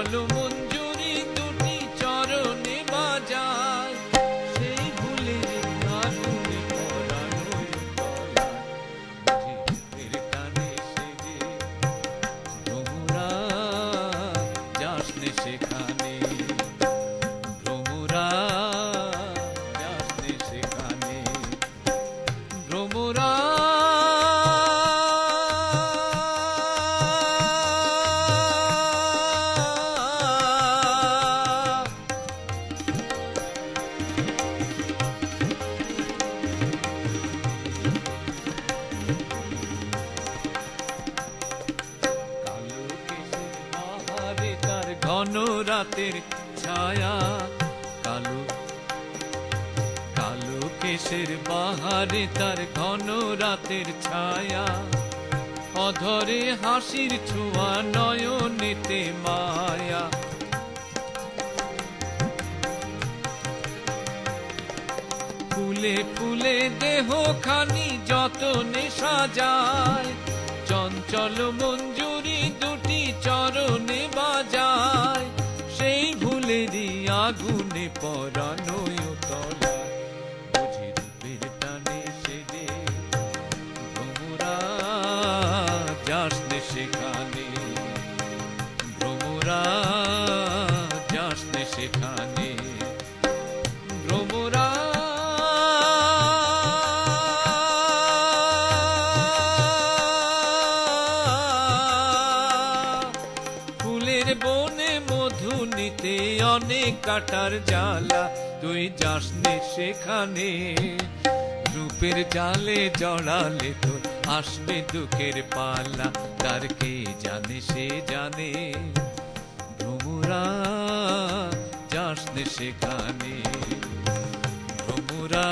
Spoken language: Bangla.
চঞ্চল মঞ্জুরি দুটি চরণে বাজায়, সেই ভুলের আগুনে পরানোর তলায় বুঝি টানে সেজে ভ্রমরা যাসনে সেখানে, ভ্রমরা যাসনে সেখানে, ভ্রমরা ঘন রাতের ছায়া, কালো কালো কেশের বাহারে তার ঘন রাতের ছায়া, অধরে হাসির ছোঁয়া নয়নেতে মায়া, ফুলে ফুলে দেহ খানি যতনে সাজায়, চঞ্চল মঞ্জুরি দুটি চরণে বাজায়, সেই ভুলেরই আগুনে পরানোর তলায় বুঝি রূপের টানে সেজে ভ্রমরা যাসনে সেখানে, ভ্রমরা যাসনে সেখানে, ভ্রমরা বনে মধু নিতে অনেক কাটার জ্বালা, তুই যাসনে সেখানে, রূপের জালে জড়ালে তোর আসবে দুঃখের পালা, তার কে জানে সে জানে, ভ্রমরা যাসনে সেখানে, ভ্রমরা